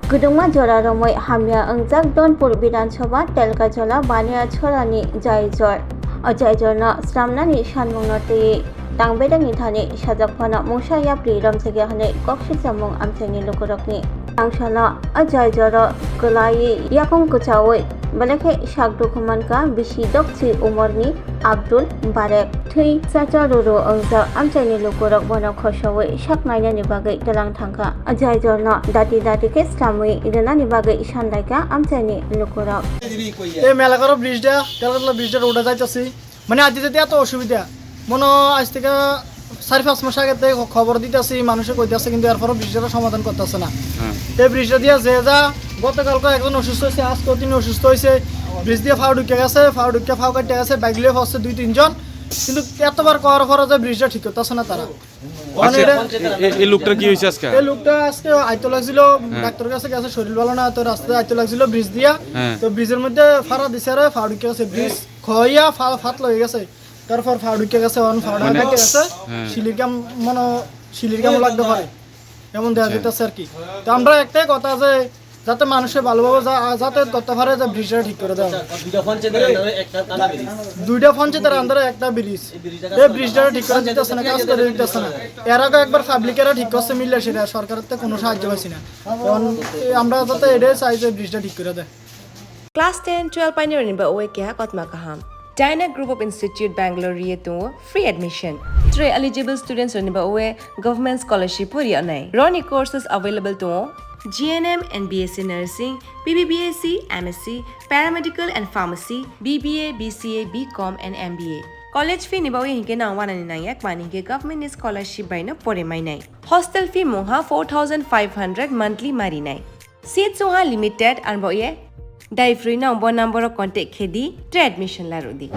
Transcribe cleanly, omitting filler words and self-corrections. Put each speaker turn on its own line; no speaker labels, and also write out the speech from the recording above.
Gudungma Jora Romoi Hamya Angjak Donpur Bidansabha Telkajala Bania Chorani Jaijor Jaijorna Slamnani Shanmungnoti Tangbedani Thani Shajakphana Mungsha Yapri Ramsagi Hane Kokshi Samung Amchani Lukurokni Tangshala Jaijora Kulai Yakung Kuchawoi Balakhe Shakdukumanka Bishidokchi Umorni Abdul Barek Thui Sacharuru Angjak Amchani Lukurok Bono Khoshawoi Shaknainani Bagai Dalang Thangka Jaijorna Dati ke Slamui Idanani Bagai Shandaika Amchani Lukurok
এই মেলাকার ব্রিজটা তেলকাতলা ব্রিজটা রোডে যাইতেছি মানে আজ যেতে এত অসুবিধা মনে আজ থেকে 4-5 মাস আগে থেকে খবর দিতেছি মানুষে কইতেছে কিন্তু এরপরও ব্রিজটার সমাধান করতেছে না এই ব্রিজটা দিয়ে যে যা গতকালকে একজন অসুস্থ হয়েছে আজকেও তিনি অসুস্থ হয়েছে ব্রিজ দিয়ে ফাউ ঢুকে গেছে ফাউ কাটতে গেছে বাইক লিয়ে ফসছে 2-3 জন কিন্তু এতবার করার পরে যে ব্রিজটা ঠিক করতেছে না তারা
এই লোকটা কি হয়েছে আজকে
এই লোকটা আজকে আইতো লাগছিল ডাক্তারের কাছে গেছে শরীর ভালো না তো রাস্তায় আইতো লাগছিল ব্রিজ দিয়া তো ব্রিজের মধ্যে ফাড়া দিছে রে ফাউ ঢুকে গেছে ব্রিজ খইয়া ফাট লয়ে গেছে তারপর ফাউ ঢুকে গেছে অন ফাউডা কেটে গেছে শিলির কাম লাগতে পারে এমন দেখা যেতেছে আর কি তো আমরা একটাই কথা যে যাতে মানুষে ভালোভাবে যাতায়াত করতে পারে যে ব্রিজটা ঠিক করে দেওয়া দুইটা পঞ্চায়েতের আন্ডারে একটা ব্রিজ এই ব্রিজটা ঠিক করে দিতেছে না কাজ করে দিতেছে না এর আগে একবার পাবলিকেরা ঠিক করছে মিললে সেটা সরকারের থেকে কোনো সাহায্য পাইছি না আমরা যাতে এটাই চাই যে ব্রিজটা ঠিক করে দেয়
Class 10-12 pioneering ba oe kya kotma kaham. Dyna Group of Institute Bangalore to free admission. 3 eligible students on ba oe government scholarship puri anai. Roni courses available to GNM and BSc Nursing, BBBSc, MSc, Paramedical and Pharmacy, BBA, BCA, BCom and MBA. College fee ni ba oe hinke na wana ni nayak mani ke government scholarship by na pore mai nai. Hostel fee moha 4500 monthly mari nai. Seats oha limited and ba oe Dai free number contact khedi admission la rodi.